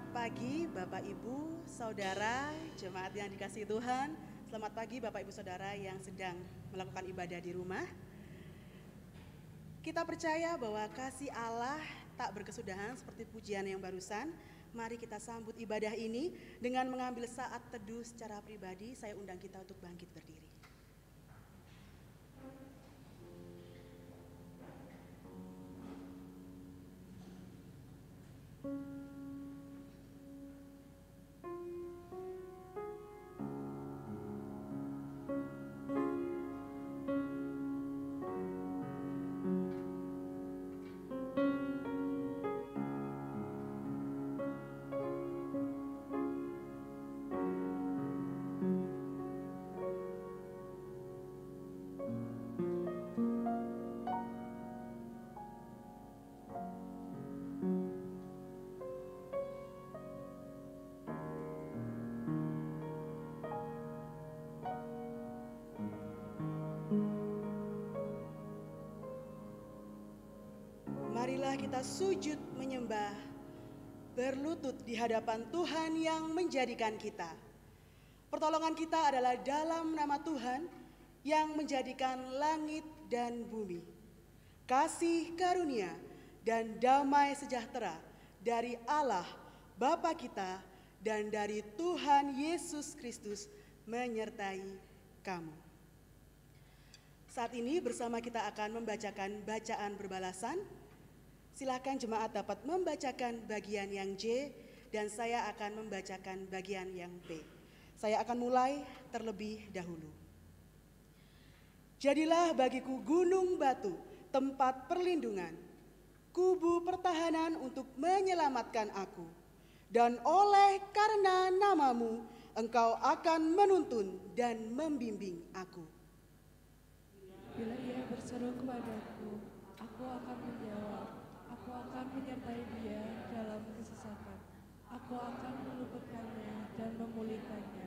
Selamat pagi Bapak Ibu, Saudara, jemaat yang dikasihi Tuhan. Selamat pagi Bapak Ibu Saudara yang sedang melakukan ibadah di rumah. Kita percaya bahwa kasih Allah tak berkesudahan seperti pujian yang barusan. Mari kita sambut ibadah ini dengan mengambil saat teduh secara pribadi. Saya undang kita untuk bangkit berdiri. Marilah kita sujud menyembah, berlutut di hadapan Tuhan yang menjadikan kita. Pertolongan kita adalah dalam nama Tuhan yang menjadikan langit dan bumi. Kasih karunia dan damai sejahtera dari Allah Bapa kita dan dari Tuhan Yesus Kristus menyertai kamu. Saat ini bersama kita akan membacakan bacaan berbalasan. Silakan jemaat dapat membacakan bagian yang J dan saya akan membacakan bagian yang B. Saya akan mulai terlebih dahulu. Jadilah bagiku gunung batu, tempat perlindungan, kubu pertahanan untuk menyelamatkan aku. Dan oleh karena namamu, engkau akan menuntun dan membimbing aku. Bila ia berseru kepadaku, aku akan menjawab. Aku akan menyertai dia dalam kesesakan. Aku akan meluputkannya dan memulihkannya.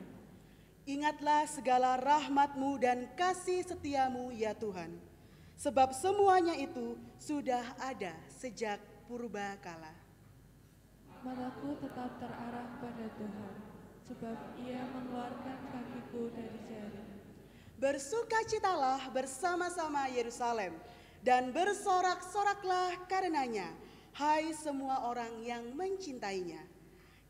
Ingatlah segala rahmat-Mu dan kasih setiamu ya Tuhan. Sebab semuanya itu sudah ada sejak purba kala. Mataku tetap terarah pada Tuhan, sebab ia mengeluarkan kakiku dari jaring. Bersukacitalah bersama-sama Yerusalem, dan bersorak-soraklah karenanya, hai semua orang yang mencintainya.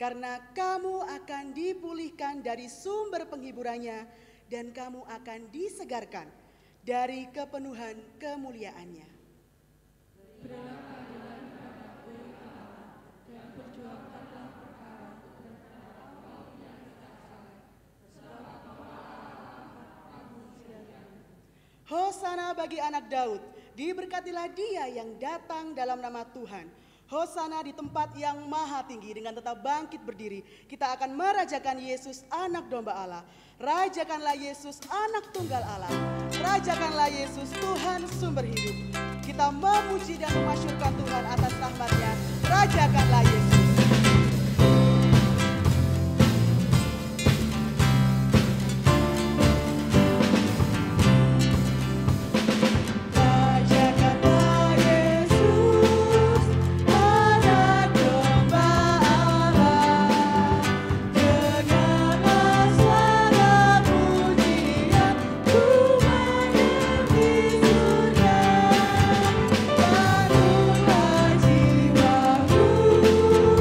Karena kamu akan dipulihkan dari sumber penghiburannya, dan kamu akan disegarkan dari kepenuhan kemuliaannya. Berilah keadilan kepadaku ya Allah, dan perjuangkanlah perkara Hosana bagi anak Daud, diberkatilah dia yang datang dalam nama Tuhan. Hosana di tempat yang maha tinggi. Dengan tetap bangkit berdiri, kita akan merajakan Yesus anak domba Allah. Rajakanlah Yesus anak tunggal Allah. Rajakanlah Yesus Tuhan sumber hidup. Kita memuji dan memasyurkan Tuhan atas rahmat-Nya. Rajakanlah Yesus. Jiwaku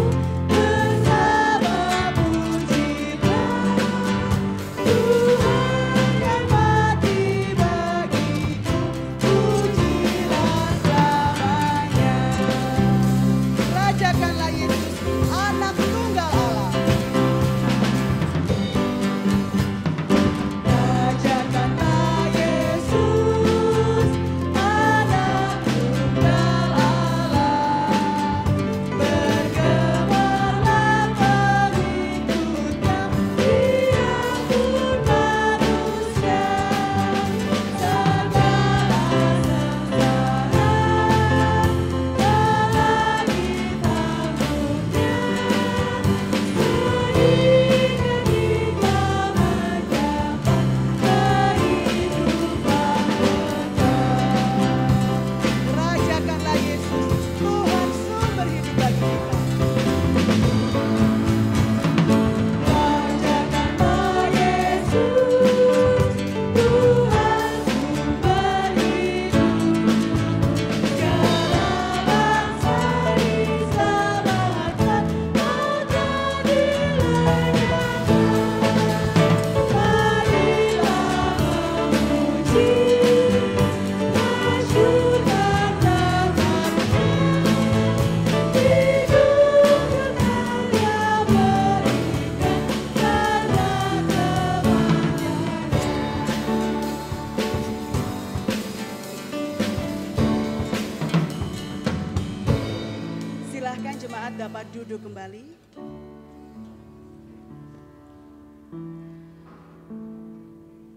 duduk kembali.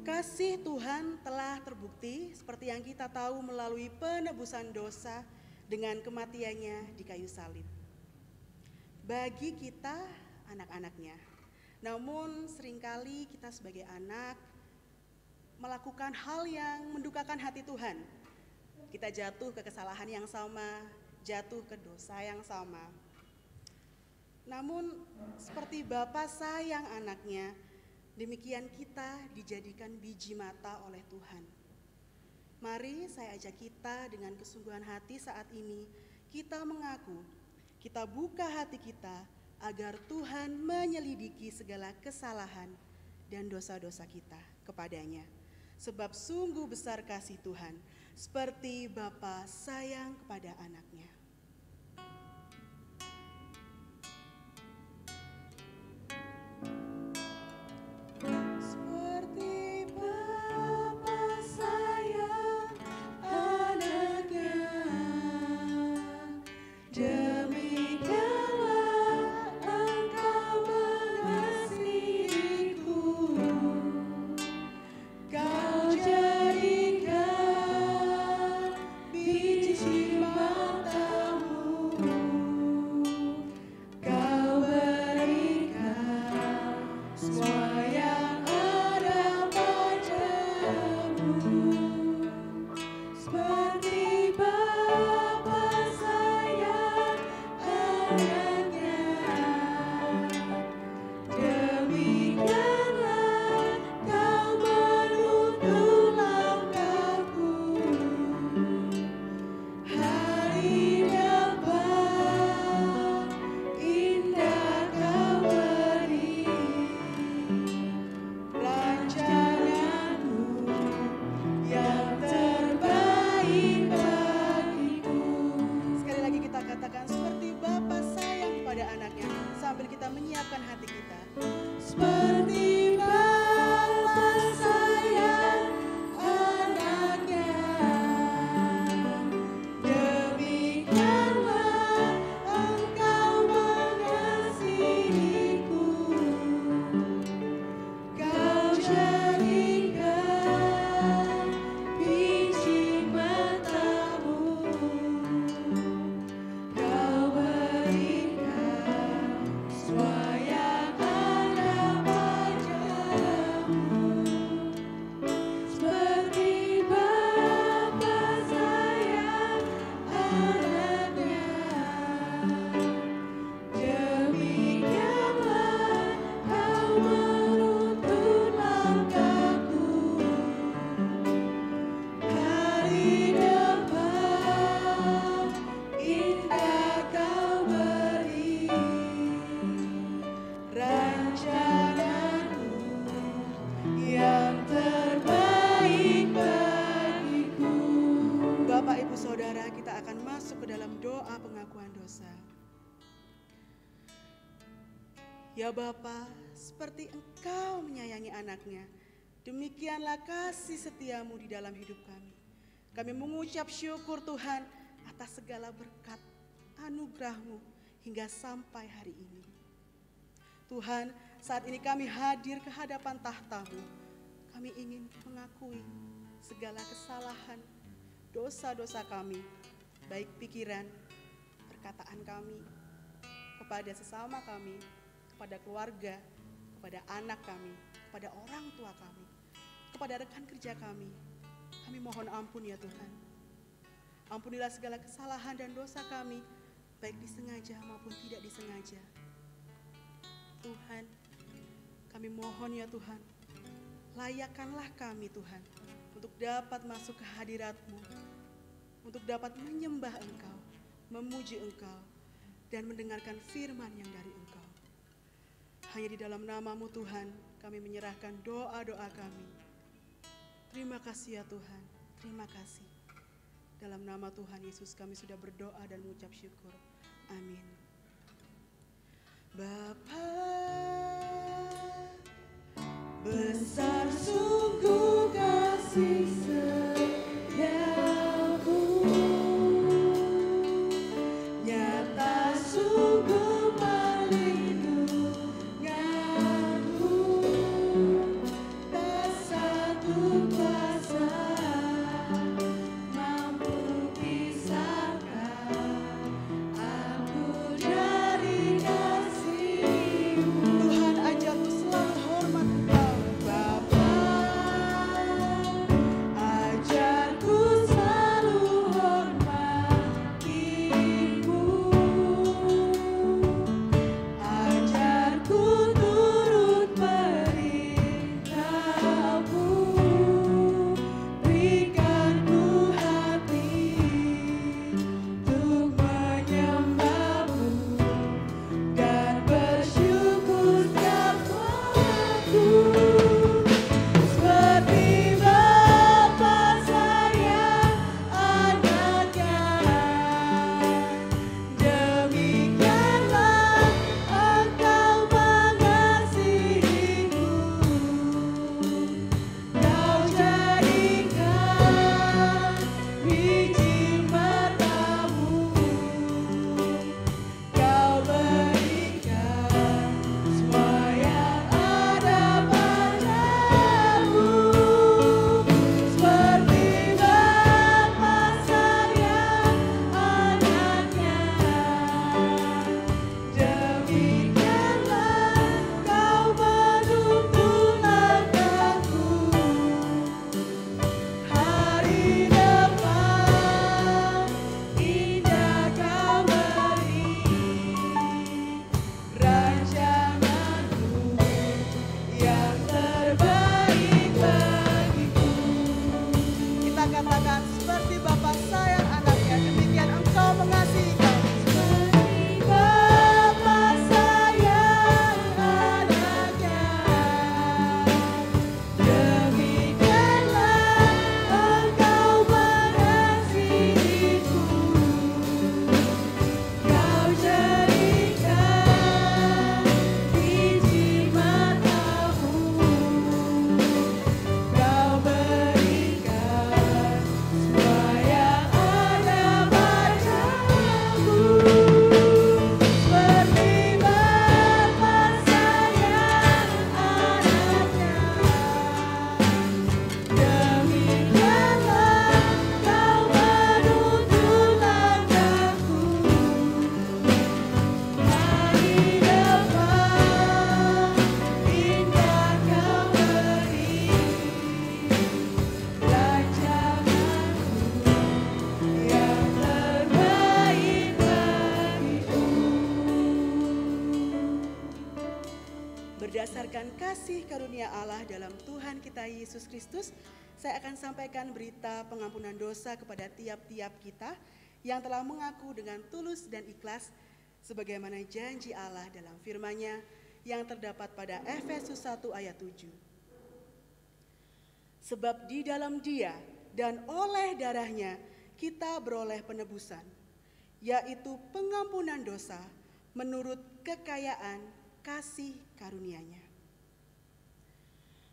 Kasih Tuhan telah terbukti seperti yang kita tahu melalui penebusan dosa dengan kematiannya di kayu salib. Bagi kita anak-anaknya. Namun seringkali kita sebagai anak melakukan hal yang mendukakan hati Tuhan. Kita jatuh ke kesalahan yang sama, jatuh ke dosa yang sama. Namun seperti Bapa sayang anaknya, demikian kita dijadikan biji mata oleh Tuhan. Mari saya ajak kita dengan kesungguhan hati saat ini, kita mengaku, kita buka hati kita agar Tuhan menyelidiki segala kesalahan dan dosa-dosa kita kepadanya. Sebab sungguh besar kasih Tuhan, seperti Bapa sayang kepada anaknya. Ya Bapa, seperti Engkau menyayangi anaknya, demikianlah kasih setiamu di dalam hidup kami. Kami mengucap syukur Tuhan atas segala berkat anugerah-Mu hingga sampai hari ini. Tuhan, saat ini kami hadir ke hadapan tahta-Mu. Kami ingin mengakui segala kesalahan, dosa-dosa kami, baik pikiran, perkataan kami, kepada sesama kami, kepada keluarga, kepada anak kami, kepada orang tua kami, kepada rekan kerja kami. Kami mohon ampun ya Tuhan. Ampunilah segala kesalahan dan dosa kami, baik disengaja maupun tidak disengaja. Tuhan, kami mohon ya Tuhan, layakkanlah kami Tuhan, untuk dapat masuk ke hadirat-Mu, untuk dapat menyembah Engkau, memuji Engkau, dan mendengarkan firman yang dari Engkau. Hanya di dalam nama-Mu Tuhan, kami menyerahkan doa-doa kami. Terima kasih ya Tuhan, terima kasih. Dalam nama Tuhan Yesus kami sudah berdoa dan mengucap syukur. Amin. Bapa, besar sungguh kasih setiamu, nyata sungguh Berdasarkan kasih karunia Allah dalam Tuhan kita Yesus Kristus, saya akan sampaikan berita pengampunan dosa kepada tiap-tiap kita yang telah mengaku dengan tulus dan ikhlas sebagaimana janji Allah dalam firman-Nya yang terdapat pada Efesus 1 ayat 7. Sebab di dalam Dia dan oleh darah-Nya kita beroleh penebusan, yaitu pengampunan dosa menurut kekayaan kasih karunia-Nya.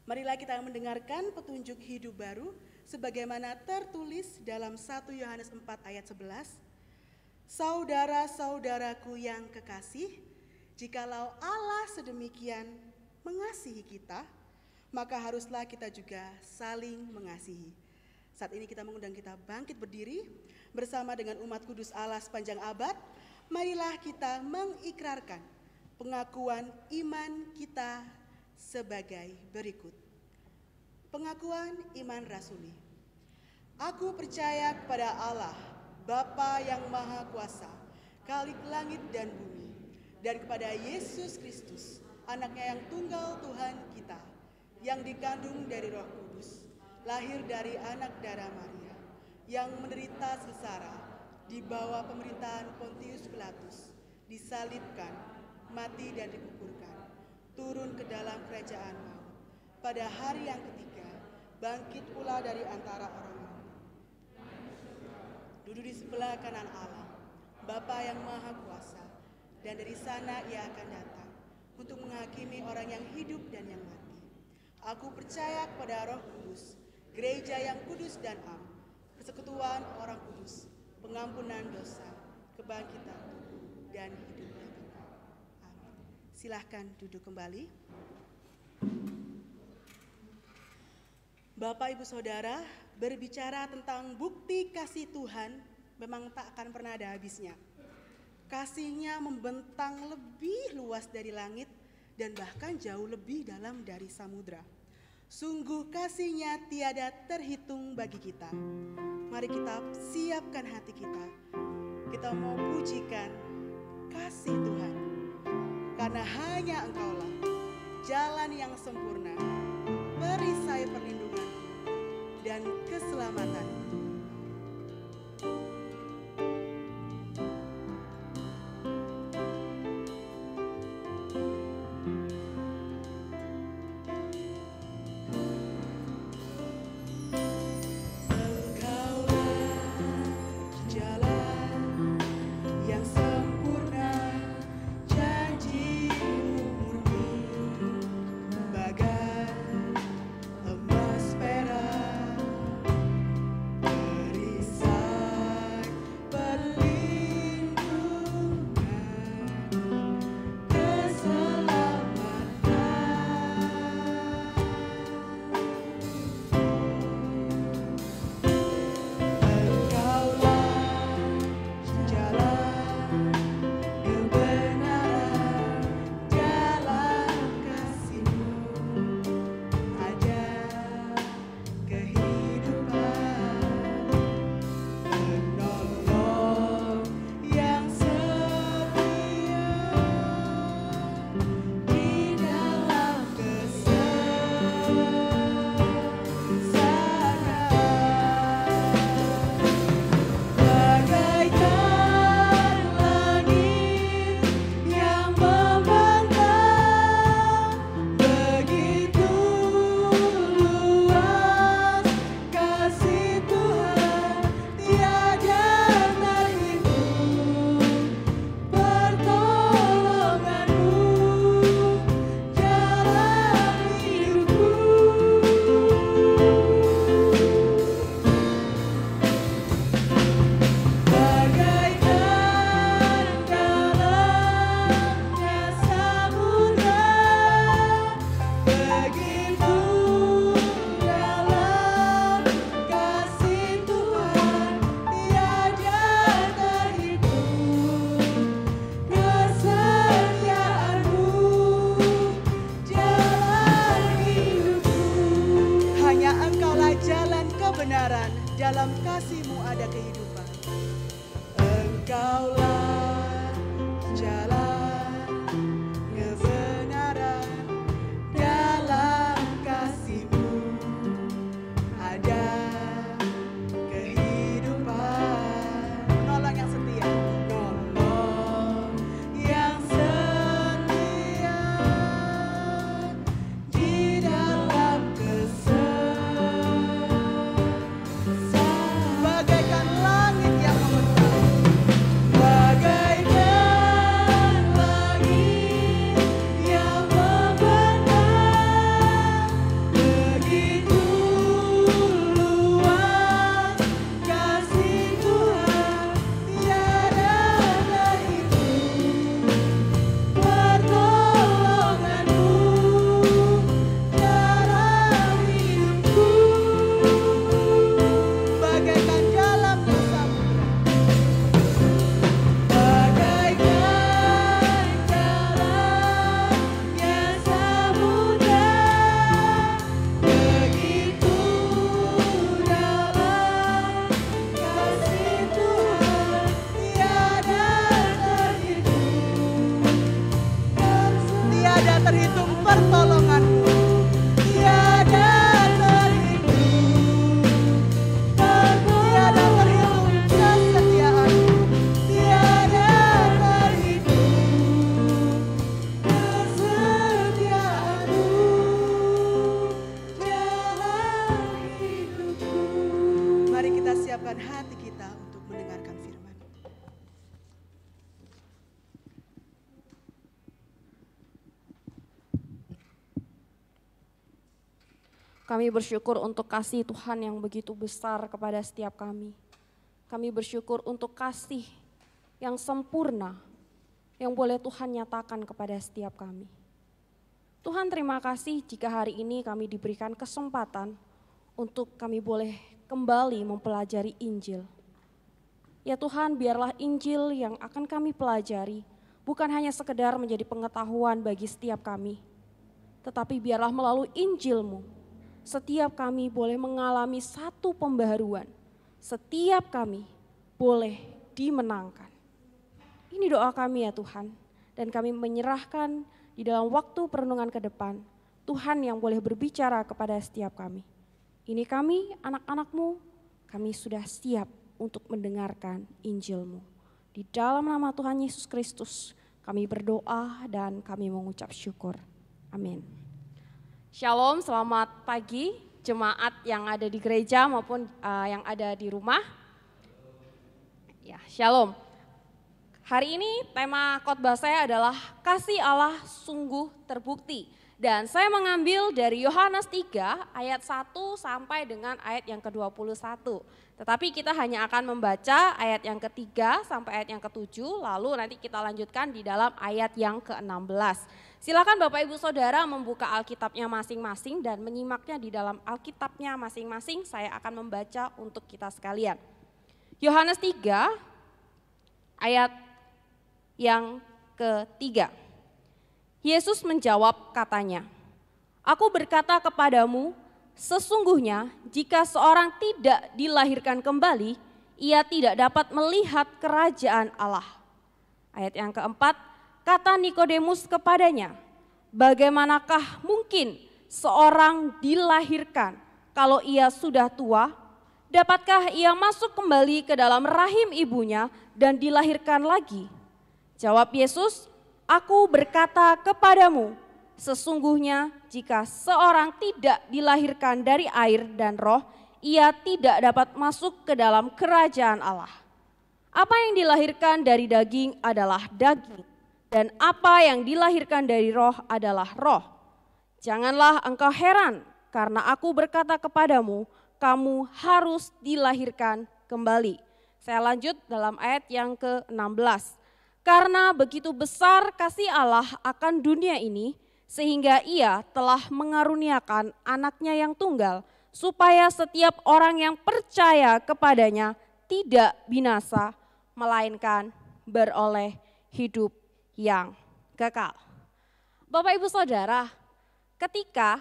Marilah kita mendengarkan petunjuk hidup baru sebagaimana tertulis dalam 1 Yohanes 4 ayat 11. Saudara-saudaraku yang kekasih, jikalau Allah sedemikian mengasihi kita, maka haruslah kita juga saling mengasihi. Saat ini kita mengundang kita bangkit berdiri bersama dengan umat kudus Allah sepanjang abad. Marilah kita mengikrarkan pengakuan iman kita sebagai berikut. Pengakuan iman rasuli. Aku percaya kepada Allah, Bapa yang Maha Kuasa, Khalik langit dan bumi, dan kepada Yesus Kristus, anaknya yang tunggal Tuhan kita, yang dikandung dari Roh Kudus, lahir dari anak darah Maria, yang menderita sengsara di bawah pemerintahan Pontius Pilatus, disalibkan, mati dan dikuburkan, turun ke dalam kerajaan maut. Pada hari yang ketiga, bangkit pula dari antara orang mati. Duduk di sebelah kanan Allah, Bapa yang Maha Kuasa, dan dari sana Ia akan datang untuk menghakimi orang yang hidup dan yang mati. Aku percaya kepada Roh Kudus, gereja yang kudus dan am, persekutuan orang kudus, pengampunan dosa, kebangkitan tubuh, dan hidup yang kekal. Amin. Silahkan duduk kembali. Bapak, Ibu, Saudara, berbicara tentang bukti kasih Tuhan memang tak akan pernah ada habisnya. Kasih-Nya membentang lebih luas dari langit dan bahkan jauh lebih dalam dari samudra. Sungguh kasih-Nya tiada terhitung bagi kita. Mari kita siapkan hati kita. Kita mau pujikan kasih Tuhan. Karena hanya Engkaulah jalan yang sempurna, perisai perlindungan dan keselamatan. tiada terhitung pertolonganmu, tiada terhitung, tiada terhitung kesetiaanmu, tiada terhitung kesetiaanmu dalam hidupku. Mari kita siapkan hati kita untuk mendengarkan firman. Kami bersyukur untuk kasih Tuhan yang begitu besar kepada setiap kami. Kami bersyukur untuk kasih yang sempurna yang boleh Tuhan nyatakan kepada setiap kami. Tuhan, terima kasih jika hari ini kami diberikan kesempatan untuk kami boleh kembali mempelajari Injil. Ya Tuhan, biarlah Injil yang akan kami pelajari bukan hanya sekedar menjadi pengetahuan bagi setiap kami, tetapi biarlah melalui Injil-Mu setiap kami boleh mengalami satu pembaharuan, setiap kami boleh dimenangkan. Ini doa kami ya Tuhan, dan kami menyerahkan di dalam waktu perenungan ke depan, Tuhan yang boleh berbicara kepada setiap kami. Ini kami, anak-anak-Mu, kami sudah siap untuk mendengarkan Injil-Mu. Di dalam nama Tuhan Yesus Kristus, kami berdoa dan kami mengucap syukur. Amin. Shalom, selamat pagi jemaat yang ada di gereja maupun yang ada di rumah. Ya, shalom. Hari ini tema khotbah saya adalah kasih Allah sungguh terbukti. Dan saya mengambil dari Yohanes 3 ayat 1 sampai dengan ayat yang ke-21. Tetapi kita hanya akan membaca ayat yang ke-3 sampai ayat yang ke-7, lalu nanti kita lanjutkan di dalam ayat yang ke-16. Silakan Bapak Ibu Saudara membuka Alkitabnya masing-masing dan menyimaknya di dalam Alkitabnya masing-masing. Saya akan membaca untuk kita sekalian. Yohanes 3 ayat yang ke-3. Yesus menjawab katanya, "Aku berkata kepadamu, sesungguhnya jika seorang tidak dilahirkan kembali, ia tidak dapat melihat kerajaan Allah." Ayat yang keempat, kata Nikodemus kepadanya, "Bagaimanakah mungkin seorang dilahirkan kalau ia sudah tua? Dapatkah ia masuk kembali ke dalam rahim ibunya dan dilahirkan lagi?" Jawab Yesus, "Aku berkata kepadamu, sesungguhnya jika seorang tidak dilahirkan dari air dan roh, ia tidak dapat masuk ke dalam kerajaan Allah. Apa yang dilahirkan dari daging adalah daging, dan apa yang dilahirkan dari roh adalah roh. Janganlah engkau heran, karena aku berkata kepadamu, kamu harus dilahirkan kembali." Saya lanjut dalam ayat yang ke-16. "Karena begitu besar kasih Allah akan dunia ini, sehingga ia telah mengaruniakan anaknya yang tunggal, supaya setiap orang yang percaya kepadanya tidak binasa, melainkan beroleh hidup yang kekal." Bapak Ibu Saudara, ketika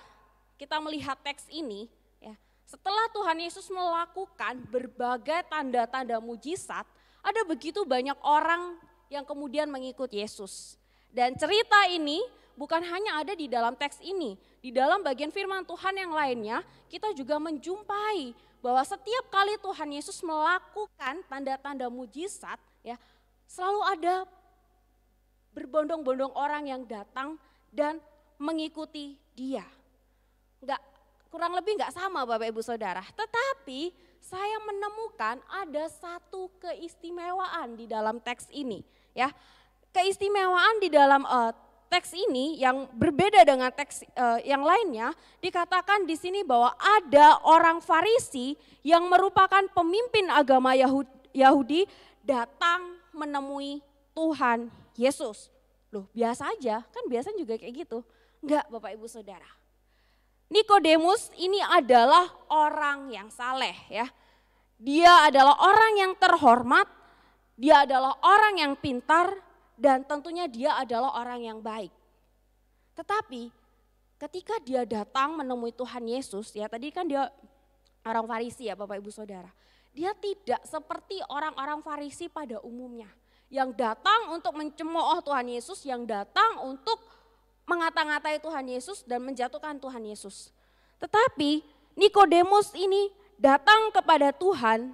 kita melihat teks ini, ya, setelah Tuhan Yesus melakukan berbagai tanda-tanda mujizat, ada begitu banyak orang yang kemudian mengikut Yesus. Dan cerita ini bukan hanya ada di dalam teks ini, di dalam bagian firman Tuhan yang lainnya kita juga menjumpai bahwa setiap kali Tuhan Yesus melakukan tanda-tanda mujizat, ya, selalu ada berbondong-bondong orang yang datang dan mengikuti dia. Kurang lebih enggak sama Bapak Ibu Saudara, tetapi saya menemukan ada satu keistimewaan di dalam teks ini. Ya, keistimewaan di dalam teks ini yang berbeda dengan teks yang lainnya, dikatakan di sini bahwa ada orang Farisi yang merupakan pemimpin agama Yahudi datang menemui Tuhan Yesus. Loh, biasa aja, kan biasanya juga kayak gitu. Enggak Bapak Ibu Saudara. Nikodemus ini adalah orang yang saleh, ya. Dia adalah orang yang terhormat, dia adalah orang yang pintar, dan tentunya dia adalah orang yang baik. Tetapi ketika dia datang menemui Tuhan Yesus, ya tadi kan dia orang Farisi ya Bapak Ibu Saudara. Dia tidak seperti orang-orang Farisi pada umumnya, yang datang untuk mencemooh Tuhan Yesus, yang datang untuk mengata-ngatai Tuhan Yesus dan menjatuhkan Tuhan Yesus. Tetapi Nikodemus ini datang kepada Tuhan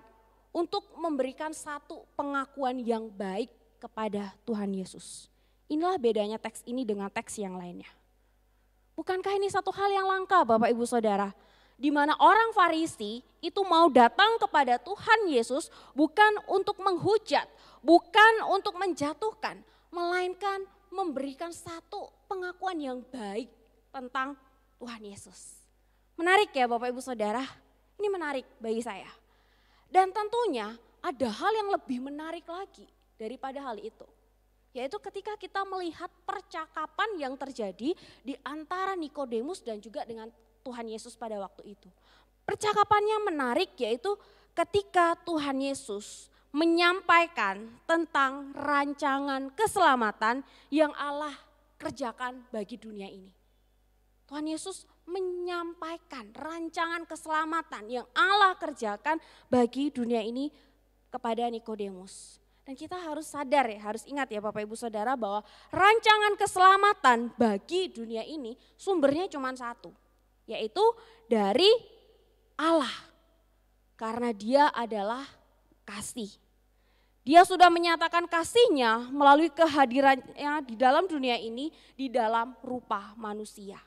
untuk memberikan satu pengakuan yang baik kepada Tuhan Yesus. Inilah bedanya teks ini dengan teks yang lainnya. Bukankah ini satu hal yang langka Bapak Ibu Saudara? Di mana orang Farisi itu mau datang kepada Tuhan Yesus bukan untuk menghujat, bukan untuk menjatuhkan, melainkan memberikan satu pengakuan yang baik tentang Tuhan Yesus. Menarik ya Bapak Ibu Saudara, ini menarik bagi saya. Dan tentunya ada hal yang lebih menarik lagi daripada hal itu. Yaitu ketika kita melihat percakapan yang terjadi di antara Nikodemus dan juga dengan Tuhan Yesus pada waktu itu. Percakapannya menarik yaitu ketika Tuhan Yesus menyampaikan tentang rancangan keselamatan yang Allah kerjakan bagi dunia ini. Tuhan Yesus menyampaikan rancangan keselamatan yang Allah kerjakan bagi dunia ini kepada Nikodemus. Dan kita harus sadar ya, harus ingat ya Bapak Ibu Saudara bahwa rancangan keselamatan bagi dunia ini sumbernya cuma satu. Yaitu dari Allah. Karena Dia adalah kasih. Dia sudah menyatakan kasihnya melalui kehadirannya di dalam dunia ini di dalam rupa manusia.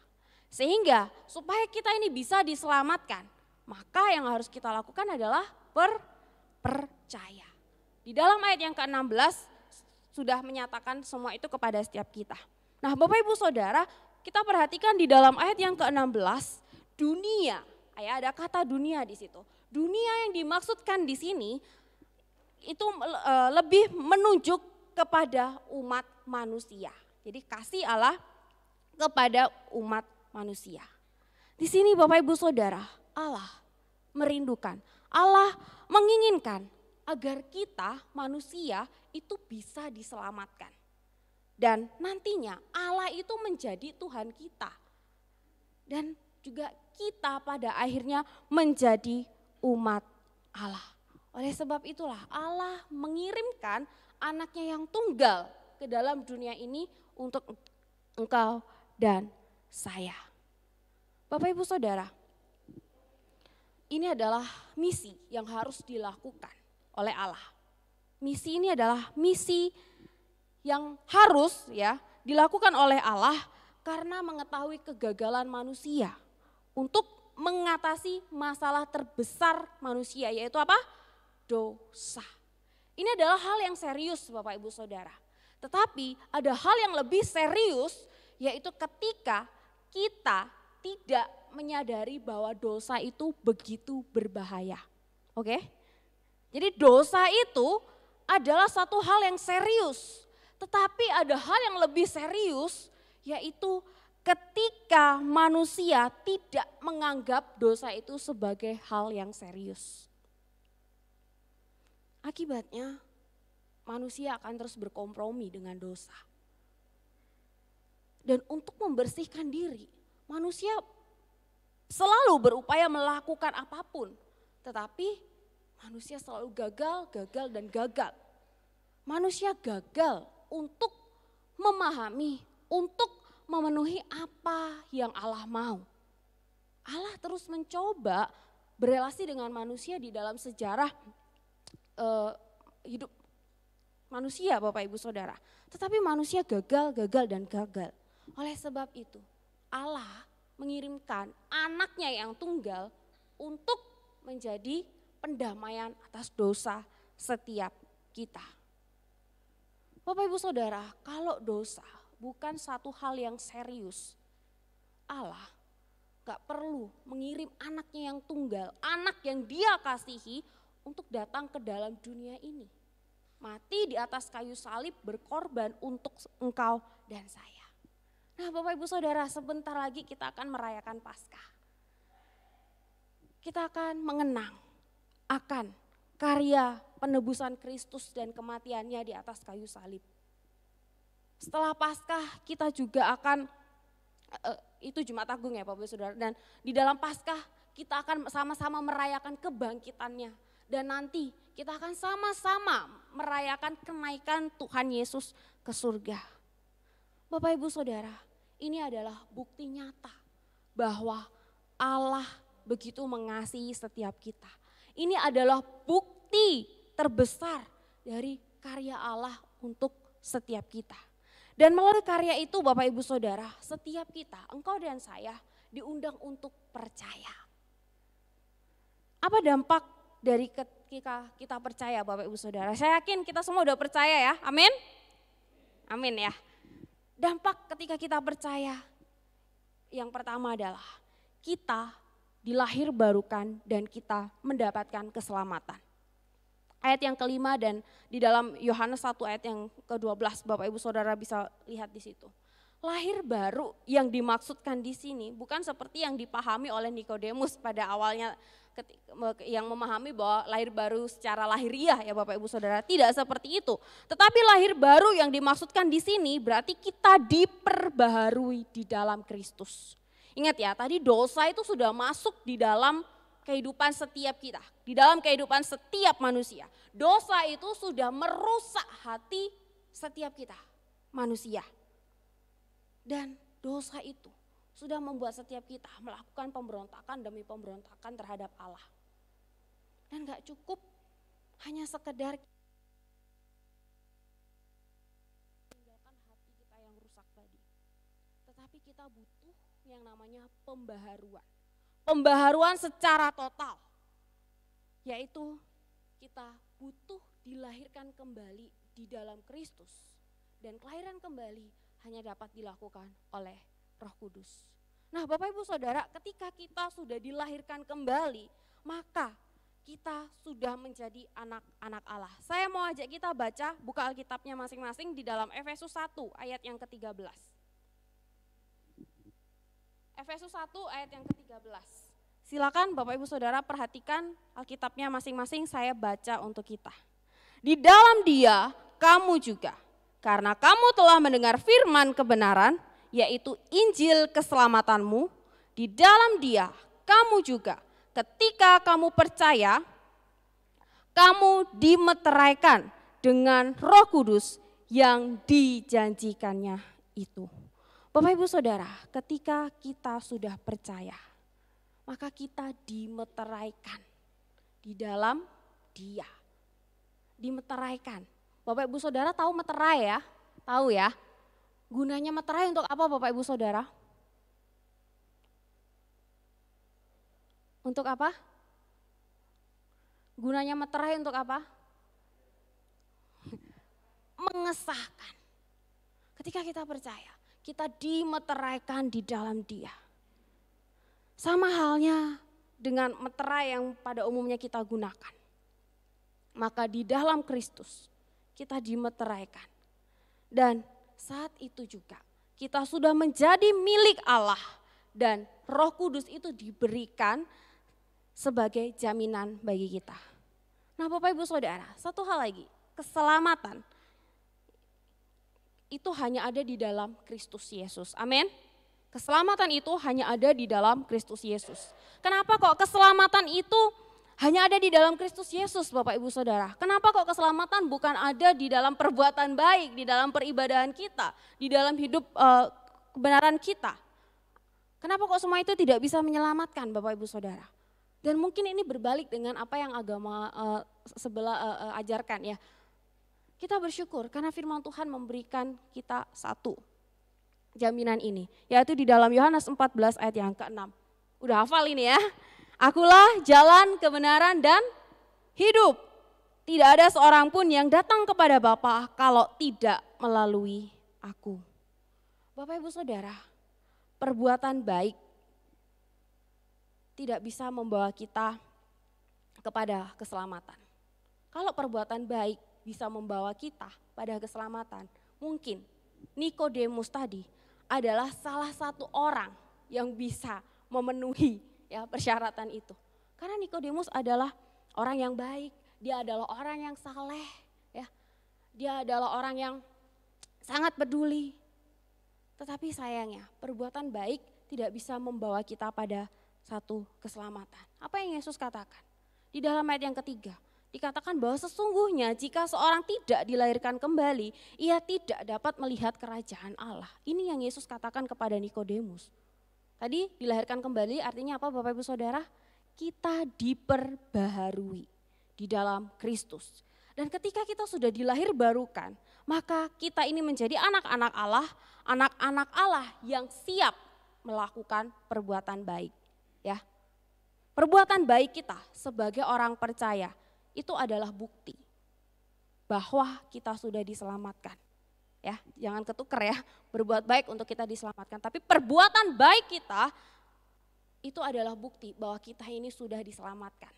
Sehingga supaya kita ini bisa diselamatkan, maka yang harus kita lakukan adalah percaya. Di dalam ayat yang ke-16 sudah menyatakan semua itu kepada setiap kita. Nah Bapak Ibu Saudara, kita perhatikan di dalam ayat yang ke-16, dunia, ya ada kata dunia di situ. Dunia yang dimaksudkan di sini itu lebih menunjuk kepada umat manusia. Jadi kasih Allah kepada umat manusia. Di sini Bapak Ibu Saudara, Allah merindukan, Allah menginginkan agar kita manusia itu bisa diselamatkan. Dan nantinya Allah itu menjadi Tuhan kita. Dan juga kita pada akhirnya menjadi umat Allah. Oleh sebab itulah Allah mengirimkan anaknya yang tunggal ke dalam dunia ini untuk engkau dan saya. Bapak Ibu Saudara, ini adalah misi yang harus dilakukan oleh Allah. Misi ini adalah misi yang harus ya dilakukan oleh Allah karena mengetahui kegagalan manusia untuk mengatasi masalah terbesar manusia yaitu apa? Dosa. Ini adalah hal yang serius Bapak Ibu Saudara. Tetapi ada hal yang lebih serius yaitu ketika kita tidak menyadari bahwa dosa itu begitu berbahaya. Oke? Jadi dosa itu adalah satu hal yang serius. Tetapi ada hal yang lebih serius yaitu ketika manusia tidak menganggap dosa itu sebagai hal yang serius. Akibatnya manusia akan terus berkompromi dengan dosa. Dan untuk membersihkan diri, manusia selalu berupaya melakukan apapun. Tetapi manusia selalu gagal, dan gagal. Manusia gagal untuk memahami, untuk memenuhi apa yang Allah mau. Allah terus mencoba berelasi dengan manusia di dalam sejarah hidup manusia Bapak Ibu Saudara. Tetapi manusia gagal, dan gagal. Oleh sebab itu Allah mengirimkan anaknya yang tunggal untuk menjadi pendamaian atas dosa setiap kita. Bapak Ibu Saudara, kalau dosa bukan satu hal yang serius, Allah gak perlu mengirim anaknya yang tunggal, anak yang Dia kasihi untuk datang ke dalam dunia ini. Mati di atas kayu salib berkorban untuk engkau dan saya. Nah Bapak Ibu Saudara, sebentar lagi kita akan merayakan Paskah. Kita akan mengenang akan karya penebusan Kristus dan kematiannya di atas kayu salib. Setelah Paskah kita juga akan, itu Jumat Agung ya Bapak Ibu Saudara, dan di dalam Paskah kita akan sama-sama merayakan kebangkitannya. Dan nanti kita akan sama-sama merayakan kenaikan Tuhan Yesus ke surga. Bapak Ibu Saudara, ini adalah bukti nyata bahwa Allah begitu mengasihi setiap kita. Ini adalah bukti terbesar dari karya Allah untuk setiap kita. Dan melalui karya itu Bapak Ibu Saudara, setiap kita, engkau dan saya diundang untuk percaya. Apa dampak dari ketika kita percaya Bapak Ibu Saudara? Saya yakin kita semua udah percaya ya, amin? Amin ya. Dampak ketika kita percaya, yang pertama adalah kita dilahirbarukan dan kita mendapatkan keselamatan. Ayat yang kelima dan di dalam Yohanes 1 ayat yang ke-12 Bapak Ibu Saudara bisa lihat di situ. Lahir baru yang dimaksudkan di sini bukan seperti yang dipahami oleh Nikodemus pada awalnya yang memahami bahwa lahir baru secara lahiriah ya Bapak Ibu Saudara, tidak seperti itu. Tetapi lahir baru yang dimaksudkan di sini berarti kita diperbaharui di dalam Kristus. Ingat ya, tadi dosa itu sudah masuk di dalam kehidupan setiap kita, di dalam kehidupan setiap manusia. Dosa itu sudah merusak hati setiap kita, manusia. Dan dosa itu sudah membuat setiap kita melakukan pemberontakan demi pemberontakan terhadap Allah. Dan gak cukup hanya sekedar meninggalkan hati kita yang rusak tadi. Tetapi kita butuh yang namanya pembaharuan. Pembaharuan secara total. Yaitu kita butuh dilahirkan kembali di dalam Kristus. Dan kelahiran kembali hanya dapat dilakukan oleh Roh Kudus. Nah Bapak Ibu Saudara, ketika kita sudah dilahirkan kembali, maka kita sudah menjadi anak-anak Allah. Saya mau ajak kita baca, buka Alkitabnya masing-masing di dalam Efesus 1 ayat yang ke-13. Efesus 1 ayat yang ke-13. Silakan Bapak Ibu Saudara perhatikan Alkitabnya masing-masing, saya baca untuk kita. Di dalam Dia kamu juga, karena kamu telah mendengar firman kebenaran, yaitu Injil keselamatanmu, di dalam Dia kamu juga ketika kamu percaya, kamu dimeteraikan dengan Roh Kudus yang dijanjikannya itu. Bapak Ibu Saudara, ketika kita sudah percaya, maka kita dimeteraikan di dalam Dia. Dimeteraikan. Bapak Ibu Saudara tahu meterai ya? Tahu ya? Gunanya meterai untuk apa Bapak Ibu Saudara? Untuk apa? Gunanya meterai untuk apa? Mengesahkan. Ketika kita percaya, kita dimeteraikan di dalam Dia. Sama halnya dengan meterai yang pada umumnya kita gunakan. Maka di dalam Kristus kita dimeteraikan. Dan saat itu juga kita sudah menjadi milik Allah dan Roh Kudus itu diberikan sebagai jaminan bagi kita. Nah Bapak Ibu Saudara, satu hal lagi, keselamatan itu hanya ada di dalam Kristus Yesus. Amin. Keselamatan itu hanya ada di dalam Kristus Yesus. Kenapa kok keselamatan itu hanya ada di dalam Kristus Yesus Bapak Ibu Saudara? Kenapa kok keselamatan bukan ada di dalam perbuatan baik, di dalam peribadahan kita, di dalam hidup kebenaran kita? Kenapa kok semua itu tidak bisa menyelamatkan Bapak Ibu Saudara? Dan mungkin ini berbalik dengan apa yang agama sebelah ajarkan ya. Kita bersyukur karena firman Tuhan memberikan kita satu jaminan ini, yaitu di dalam Yohanes 14 ayat yang ke-6. Udah hafal ini ya. Akulah jalan, kebenaran, dan hidup. Tidak ada seorang pun yang datang kepada Bapa kalau tidak melalui aku. Bapak Ibu Saudara, perbuatan baik tidak bisa membawa kita kepada keselamatan. Kalau perbuatan baik bisa membawa kita pada keselamatan, mungkin Nikodemus tadi adalah salah satu orang yang bisa memenuhi ya persyaratan itu. Karena Nikodemus adalah orang yang baik, dia adalah orang yang saleh, ya. Dia adalah orang yang sangat peduli. Tetapi sayangnya, perbuatan baik tidak bisa membawa kita pada satu keselamatan. Apa yang Yesus katakan? Di dalam ayat yang ketiga, Dikatakan bahwa sesungguhnya jika seorang tidak dilahirkan kembali, ia tidak dapat melihat kerajaan Allah. Ini yang Yesus katakan kepada Nikodemus. Tadi dilahirkan kembali artinya apa Bapak Ibu Saudara? Kita diperbaharui di dalam Kristus. Dan ketika kita sudah dilahir barukan, maka kita ini menjadi anak-anak Allah yang siap melakukan perbuatan baik. Ya, perbuatan baik kita sebagai orang percaya itu adalah bukti bahwa kita sudah diselamatkan. Ya, jangan ketuker ya, berbuat baik untuk kita diselamatkan. Tapi perbuatan baik kita itu adalah bukti bahwa kita ini sudah diselamatkan.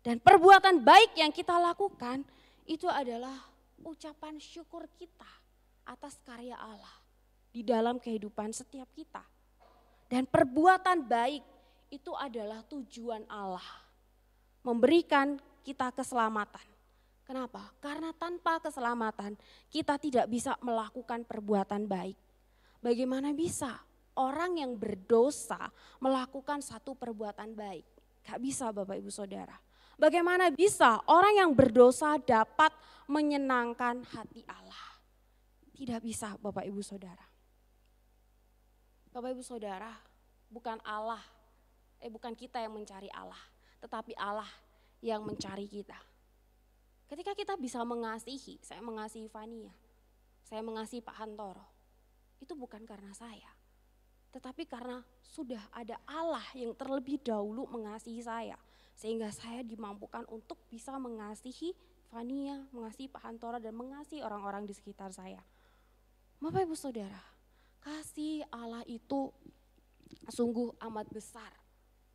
Dan perbuatan baik yang kita lakukan itu adalah ucapan syukur kita atas karya Allah di dalam kehidupan setiap kita. Dan perbuatan baik itu adalah tujuan Allah, memberikan kita keselamatan. Kenapa? Karena tanpa keselamatan kita tidak bisa melakukan perbuatan baik. Bagaimana bisa orang yang berdosa melakukan satu perbuatan baik? Gak bisa Bapak Ibu Saudara. Bagaimana bisa orang yang berdosa dapat menyenangkan hati Allah? Tidak bisa Bapak Ibu Saudara. Bapak Ibu Saudara, bukan kita yang mencari Allah, tetapi Allah yang mencari kita. Ketika kita bisa mengasihi, saya mengasihi Fania, saya mengasihi Pak Hantoro, itu bukan karena saya, tetapi karena sudah ada Allah yang terlebih dahulu mengasihi saya, sehingga saya dimampukan untuk bisa mengasihi Fania, mengasihi Pak Hantoro, dan mengasihi orang-orang di sekitar saya. Bapak Ibu Saudara, kasih Allah itu sungguh amat besar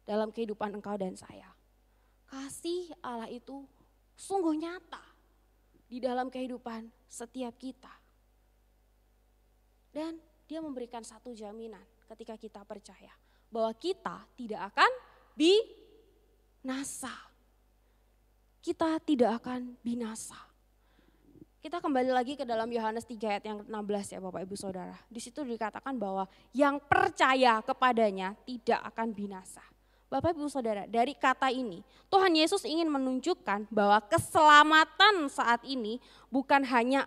dalam kehidupan engkau dan saya. Kasih Allah itu sungguh nyata di dalam kehidupan setiap kita. Dan Dia memberikan satu jaminan ketika kita percaya bahwa kita tidak akan binasa. Kita tidak akan binasa. Kita kembali lagi ke dalam Yohanes 3 ayat yang 16 ya Bapak Ibu Saudara. Di situ dikatakan bahwa yang percaya kepadanya tidak akan binasa. Bapak Ibu Saudara, dari kata ini Tuhan Yesus ingin menunjukkan bahwa keselamatan saat ini bukan hanya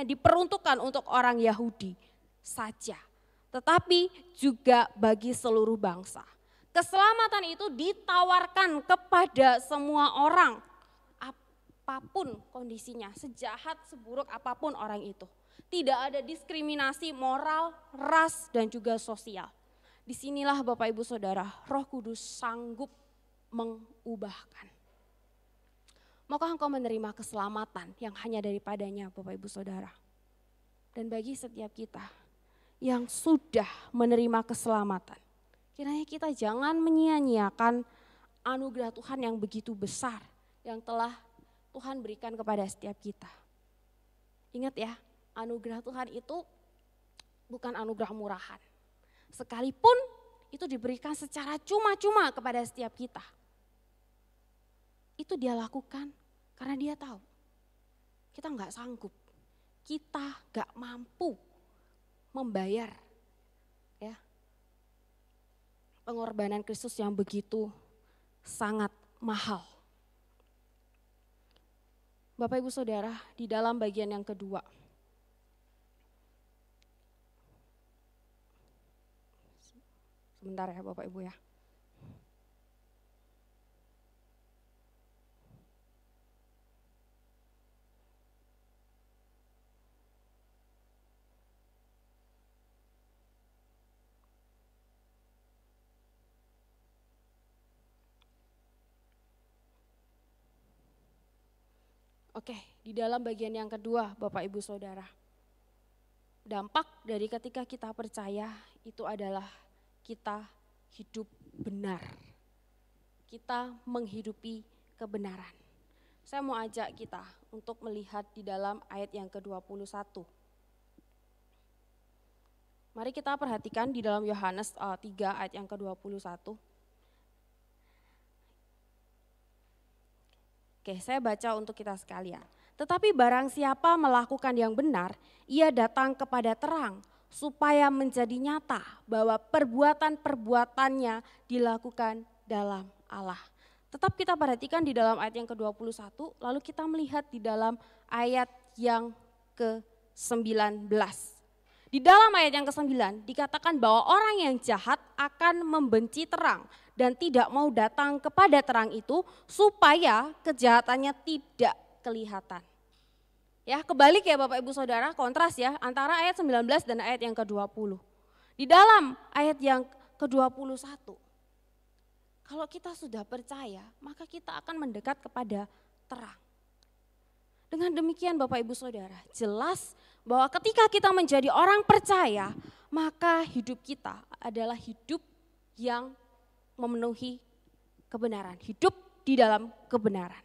diperuntukkan untuk orang Yahudi saja, tetapi juga bagi seluruh bangsa. Keselamatan itu ditawarkan kepada semua orang, apapun kondisinya, sejahat, seburuk apapun orang itu. Tidak ada diskriminasi moral, ras, dan juga sosial. Disinilah Bapak Ibu Saudara, Roh Kudus sanggup mengubahkan. Maukah engkau menerima keselamatan yang hanya daripadanya Bapak Ibu Saudara? Dan bagi setiap kita yang sudah menerima keselamatan, kiranya kita jangan menyia-nyiakan anugerah Tuhan yang begitu besar yang telah Tuhan berikan kepada setiap kita. Ingat ya, anugerah Tuhan itu bukan anugerah murahan. Sekalipun itu diberikan secara cuma-cuma kepada setiap kita. Itu Dia lakukan karena Dia tahu kita nggak sanggup, kita nggak mampu membayar ya pengorbanan Kristus yang begitu sangat mahal. Bapak Ibu Saudara, di dalam bagian yang kedua, sebentar ya Bapak Ibu ya. Oke, di dalam bagian yang kedua Bapak Ibu Saudara, dampak dari ketika kita percaya itu adalah kita hidup benar. Kita menghidupi kebenaran. Saya mau ajak kita untuk melihat di dalam ayat yang ke-21. Mari kita perhatikan di dalam Yohanes 3 ayat yang ke-21. Oke, saya baca untuk kita sekalian. Tetapi barang siapa melakukan yang benar, ia datang kepada terang, supaya menjadi nyata bahwa perbuatan-perbuatannya dilakukan dalam Allah. Tetap kita perhatikan di dalam ayat yang ke-21, lalu kita melihat di dalam ayat yang ke-19. Di dalam ayat yang ke-9 dikatakan bahwa orang yang jahat akan membenci terang dan tidak mau datang kepada terang itu supaya kejahatannya tidak kelihatan. Ya, kebalik ya Bapak Ibu Saudara, kontras ya antara ayat 19 dan ayat yang ke-20. Di dalam ayat yang ke-21, kalau kita sudah percaya, maka kita akan mendekat kepada terang. Dengan demikian Bapak Ibu Saudara, jelas bahwa ketika kita menjadi orang percaya, maka hidup kita adalah hidup yang memenuhi kebenaran, hidup di dalam kebenaran.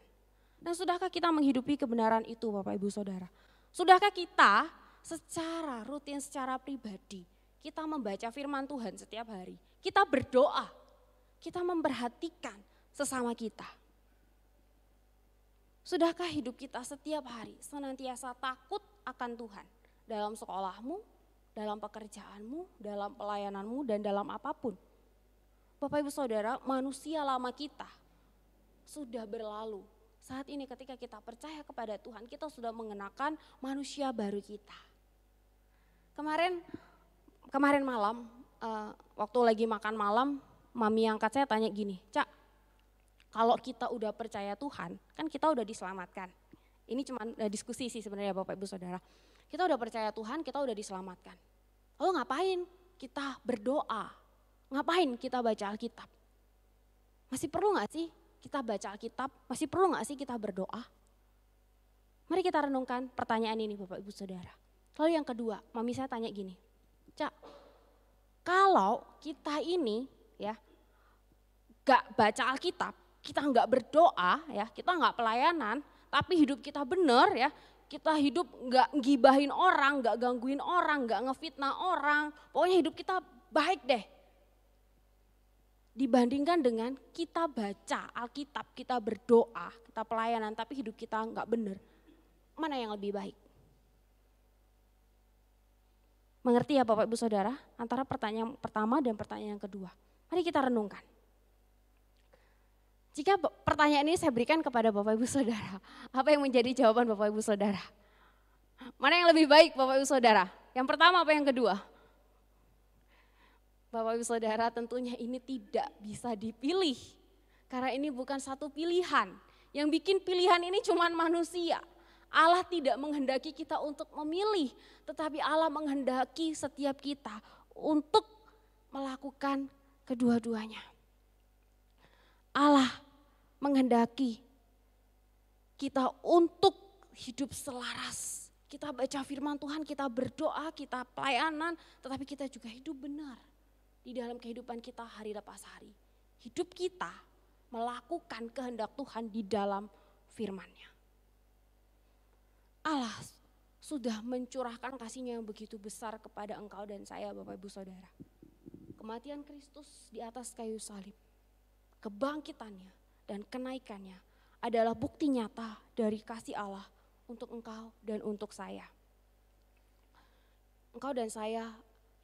Dan sudahkah kita menghidupi kebenaran itu Bapak Ibu Saudara? Sudahkah kita secara rutin, secara pribadi, kita membaca firman Tuhan setiap hari, kita berdoa, kita memperhatikan sesama kita. Sudahkah hidup kita setiap hari senantiasa takut akan Tuhan dalam sekolahmu, dalam pekerjaanmu, dalam pelayananmu, dan dalam apapun? Bapak Ibu Saudara, manusia lama kita sudah berlalu. Saat ini ketika kita percaya kepada Tuhan, kita sudah mengenakan manusia baru kita. Kemarin malam, waktu lagi makan malam, mami angkat saya tanya gini, Cak, kalau kita udah percaya Tuhan, kan kita udah diselamatkan. Ini cuma diskusi sih sebenarnya Bapak Ibu Saudara. Kita udah percaya Tuhan, kita udah diselamatkan. Lalu ngapain kita berdoa? Ngapain kita baca Alkitab? Masih perlu gak sih kita baca Alkitab? Masih perlu gak sih kita berdoa? Mari kita renungkan pertanyaan ini Bapak Ibu Saudara. Lalu yang kedua, mami saya tanya gini, Cak, kalau kita ini ya gak baca Alkitab, kita gak berdoa ya, kita gak pelayanan, tapi hidup kita benar ya, kita hidup gak ngibahin orang, gak gangguin orang, gak ngefitnah orang, pokoknya hidup kita baik deh. Dibandingkan dengan kita baca Alkitab, kita berdoa, kita pelayanan, tapi hidup kita gak benar, mana yang lebih baik? Mengerti ya Bapak Ibu Saudara antara pertanyaan pertama dan pertanyaan yang kedua? Mari kita renungkan. Jika pertanyaan ini saya berikan kepada Bapak Ibu Saudara, apa yang menjadi jawaban Bapak Ibu Saudara? Mana yang lebih baik Bapak Ibu Saudara? Yang pertama apa yang kedua? Bapak Ibu Saudara, tentunya ini tidak bisa dipilih. Karena ini bukan satu pilihan. Yang bikin pilihan ini cuma manusia. Allah tidak menghendaki kita untuk memilih, tetapi Allah menghendaki setiap kita untuk melakukan kedua-duanya. Allah menghendaki kita untuk hidup selaras. Kita baca firman Tuhan, kita berdoa, kita pelayanan, tetapi kita juga hidup benar di dalam kehidupan kita hari lepas hari. Hidup kita melakukan kehendak Tuhan di dalam firman-Nya. Allah sudah mencurahkan kasih-Nya yang begitu besar kepada engkau dan saya Bapak Ibu Saudara. Kematian Kristus di atas kayu salib, kebangkitannya dan kenaikannya adalah bukti nyata dari kasih Allah untuk engkau dan untuk saya. Engkau dan saya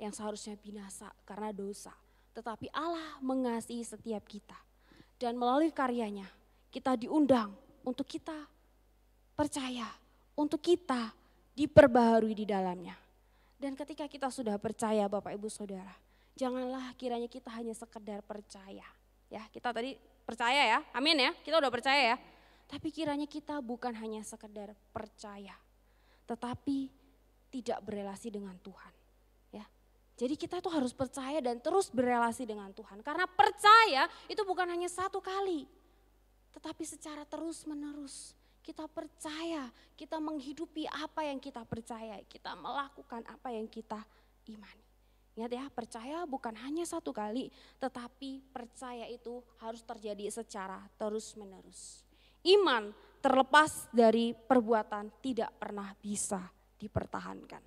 yang seharusnya binasa karena dosa, tetapi Allah mengasihi setiap kita. Dan melalui karyanya kita diundang untuk kita percaya, untuk kita diperbaharui di dalamnya. Dan ketika kita sudah percaya Bapak Ibu Saudara, janganlah kiranya kita hanya sekedar percaya. Ya, kita tadi percaya ya, amin ya, kita udah percaya ya. Tapi kiranya kita bukan hanya sekedar percaya, tetapi tidak berelasi dengan Tuhan. Ya, jadi kita tuh harus percaya dan terus berelasi dengan Tuhan. Karena percaya itu bukan hanya satu kali, tetapi secara terus menerus. Kita percaya, kita menghidupi apa yang kita percaya, kita melakukan apa yang kita imani. Ingat ya, percaya bukan hanya satu kali, tetapi percaya itu harus terjadi secara terus-menerus. Iman terlepas dari perbuatan tidak pernah bisa dipertahankan.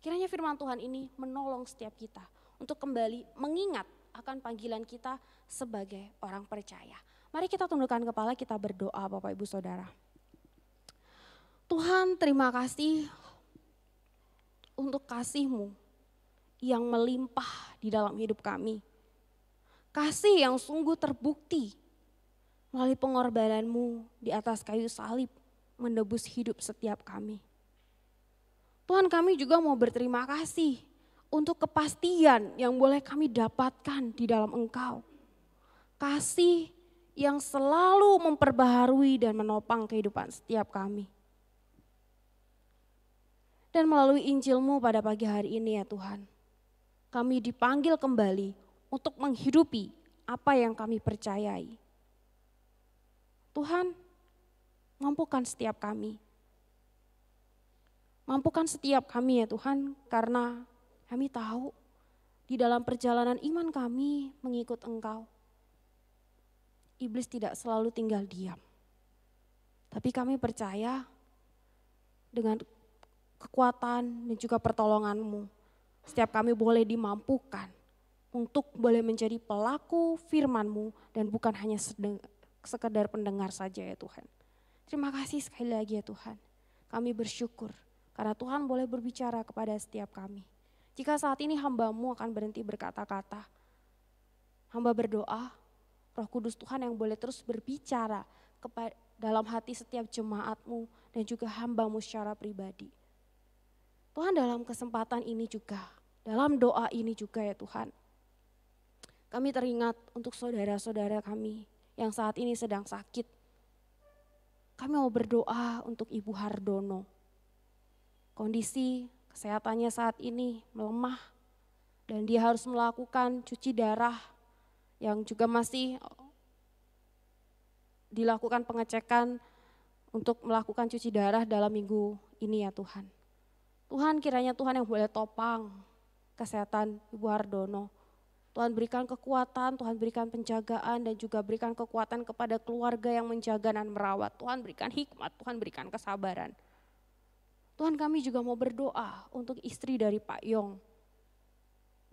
Kiranya firman Tuhan ini menolong setiap kita untuk kembali mengingat akan panggilan kita sebagai orang percaya. Mari kita tundukkan kepala, kita berdoa Bapak Ibu Saudara. Tuhan, terima kasih untuk kasih-Mu yang melimpah di dalam hidup kami. Kasih yang sungguh terbukti melalui pengorbananmu di atas kayu salib menebus hidup setiap kami. Tuhan, kami juga mau berterima kasih untuk kepastian yang boleh kami dapatkan di dalam Engkau. Kasih yang selalu memperbaharui dan menopang kehidupan setiap kami. Dan melalui Injil-Mu pada pagi hari ini ya Tuhan, kami dipanggil kembali untuk menghidupi apa yang kami percayai. Tuhan, mampukan setiap kami. Mampukan setiap kami ya Tuhan, karena kami tahu di dalam perjalanan iman kami mengikut Engkau, iblis tidak selalu tinggal diam. Tapi kami percaya dengan kekuatan dan juga pertolongan-Mu, setiap kami boleh dimampukan untuk boleh menjadi pelaku firman-Mu dan bukan hanya sekedar pendengar saja ya Tuhan. Terima kasih sekali lagi ya Tuhan. Kami bersyukur karena Tuhan boleh berbicara kepada setiap kami. Jika saat ini hamba-Mu akan berhenti berkata-kata, hamba berdoa, Roh Kudus Tuhan yang boleh terus berbicara dalam hati setiap jemaat-Mu dan juga hamba-Mu secara pribadi. Tuhan, dalam kesempatan ini juga, dalam doa ini juga ya Tuhan, kami teringat untuk saudara-saudara kami yang saat ini sedang sakit. Kami mau berdoa untuk Ibu Hardono. Kondisi kesehatannya saat ini melemah dan dia harus melakukan cuci darah yang juga masih dilakukan pengecekan untuk melakukan cuci darah dalam minggu ini ya Tuhan. Tuhan, kiranya Tuhan yang boleh topang kesehatan Ibu Hardono. Tuhan berikan kekuatan, Tuhan berikan penjagaan dan juga berikan kekuatan kepada keluarga yang menjaga dan merawat. Tuhan berikan hikmat, Tuhan berikan kesabaran. Tuhan, kami juga mau berdoa untuk istri dari Pak Yong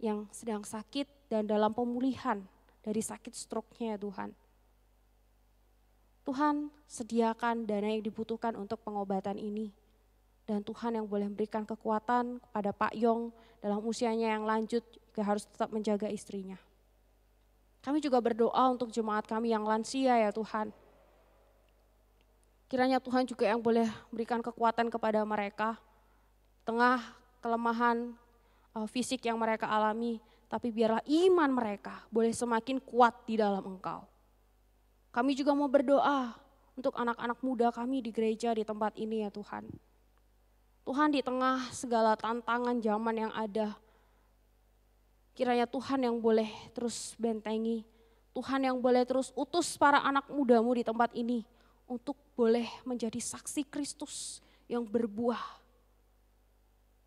yang sedang sakit dan dalam pemulihan dari sakit stroke-nya ya Tuhan. Tuhan, sediakan dana yang dibutuhkan untuk pengobatan ini. Dan Tuhan yang boleh memberikan kekuatan kepada Pak Yong dalam usianya yang lanjut juga harus tetap menjaga istrinya. Kami juga berdoa untuk jemaat kami yang lansia ya Tuhan. Kiranya Tuhan juga yang boleh berikan kekuatan kepada mereka. Tengah kelemahan fisik yang mereka alami, tapi biarlah iman mereka boleh semakin kuat di dalam Engkau. Kami juga mau berdoa untuk anak-anak muda kami di gereja di tempat ini ya Tuhan. Tuhan, di tengah segala tantangan zaman yang ada, kiranya Tuhan yang boleh terus bentengi, Tuhan yang boleh terus utus para anak muda-Mu di tempat ini untuk boleh menjadi saksi Kristus yang berbuah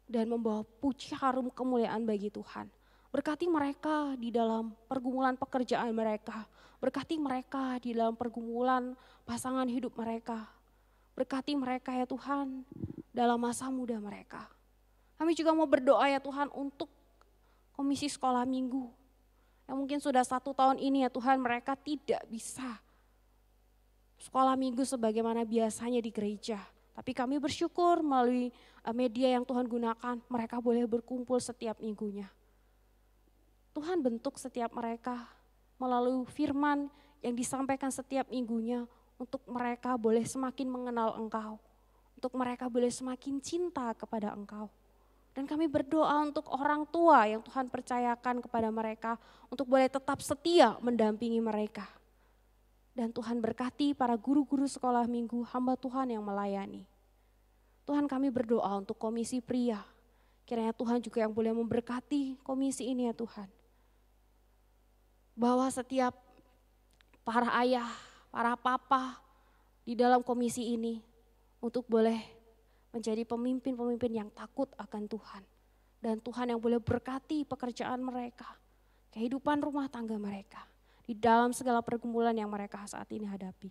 dan membawa puji harum kemuliaan bagi Tuhan. Berkati mereka di dalam pergumulan pekerjaan mereka, berkati mereka di dalam pergumulan pasangan hidup mereka. Berkati mereka ya Tuhan dalam masa muda mereka. Kami juga mau berdoa ya Tuhan untuk komisi sekolah minggu. Yang mungkin sudah 1 tahun ini ya Tuhan mereka tidak bisa sekolah minggu sebagaimana biasanya di gereja. Tapi kami bersyukur melalui media yang Tuhan gunakan mereka boleh berkumpul setiap minggunya. Tuhan bentuk setiap mereka melalui firman yang disampaikan setiap minggunya. Untuk mereka boleh semakin mengenal Engkau, untuk mereka boleh semakin cinta kepada Engkau. Dan kami berdoa untuk orang tua yang Tuhan percayakan kepada mereka, untuk boleh tetap setia mendampingi mereka. Dan Tuhan berkati para guru-guru sekolah minggu, hamba Tuhan yang melayani. Tuhan, kami berdoa untuk komisi pria, kiranya Tuhan juga yang boleh memberkati komisi ini ya Tuhan. Bahwa setiap para ayah, para papa di dalam komisi ini untuk boleh menjadi pemimpin-pemimpin yang takut akan Tuhan. Dan Tuhan yang boleh berkati pekerjaan mereka, kehidupan rumah tangga mereka, di dalam segala pergumulan yang mereka saat ini hadapi.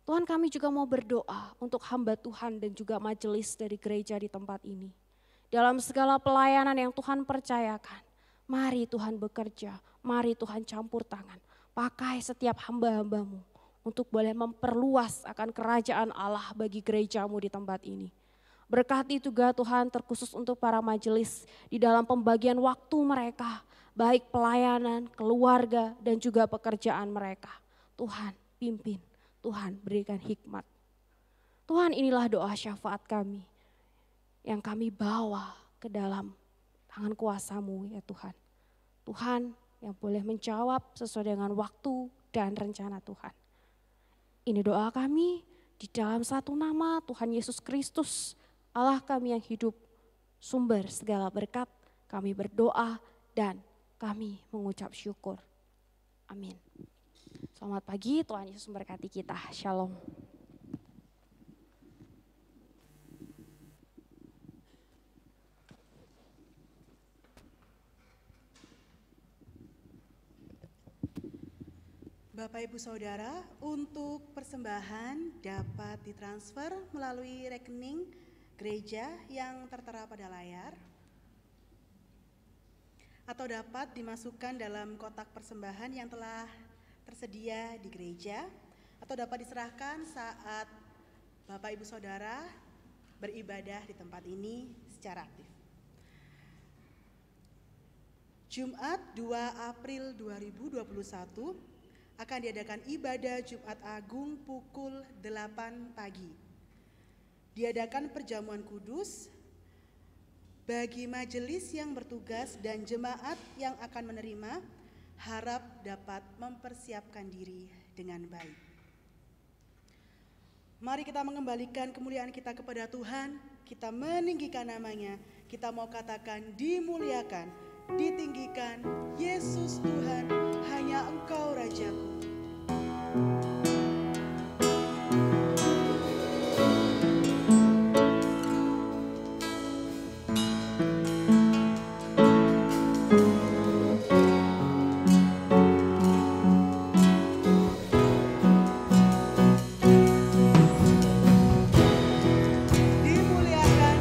Tuhan, kami juga mau berdoa untuk hamba Tuhan dan juga majelis dari gereja di tempat ini. Dalam segala pelayanan yang Tuhan percayakan, mari Tuhan bekerja, mari Tuhan campur tangan. Pakai setiap hamba-hamba-Mu untuk boleh memperluas akan kerajaan Allah bagi gereja-Mu di tempat ini. Berkati juga Tuhan terkhusus untuk para majelis di dalam pembagian waktu mereka, baik pelayanan, keluarga dan juga pekerjaan mereka. Tuhan, pimpin, Tuhan berikan hikmat. Tuhan, inilah doa syafaat kami yang kami bawa ke dalam tangan kuasa-Mu ya Tuhan. Tuhan yang boleh menjawab sesuai dengan waktu dan rencana Tuhan. Ini doa kami di dalam satu nama Tuhan Yesus Kristus, Allah kami yang hidup, sumber segala berkat. Kami berdoa dan kami mengucap syukur. Amin. Selamat pagi, Tuhan Yesus memberkati kita. Shalom. Bapak Ibu Saudara, untuk persembahan dapat ditransfer melalui rekening gereja yang tertera pada layar, atau dapat dimasukkan dalam kotak persembahan yang telah tersedia di gereja, atau dapat diserahkan saat Bapak Ibu Saudara beribadah di tempat ini secara aktif. Jumat 2 April 2021 akan diadakan ibadah Jumat Agung pukul 8 pagi. Diadakan perjamuan kudus bagi majelis yang bertugas dan jemaat yang akan menerima, harap dapat mempersiapkan diri dengan baik. Mari kita mengembalikan kemuliaan kita kepada Tuhan, kita meninggikan namanya, kita mau katakan dimuliakan, ditinggikan, Yesus Tuhan, hanya Engkau Rajaku. Dimuliakan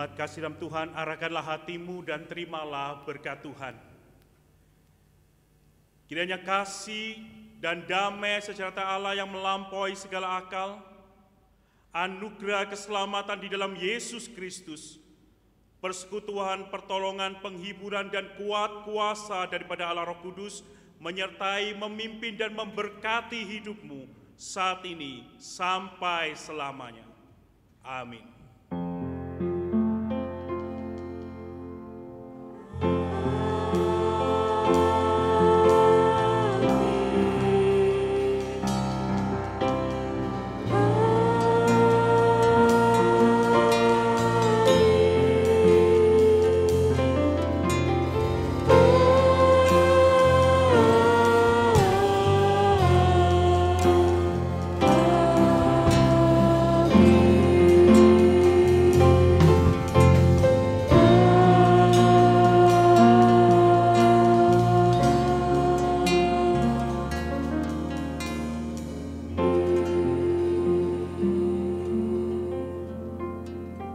Jemaat kasih dalam Tuhan, arahkanlah hatimu dan terimalah berkat Tuhan. Kiranya kasih dan damai sejahtera Allah yang melampaui segala akal, anugerah keselamatan di dalam Yesus Kristus, persekutuan, pertolongan, penghiburan, dan kuat kuasa daripada Allah Roh Kudus menyertai, memimpin, dan memberkati hidupmu saat ini sampai selamanya. Amin.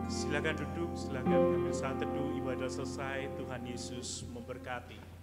Silakan duduk, silakan ambil saat teduh, ibadah selesai. Tuhan Yesus memberkati.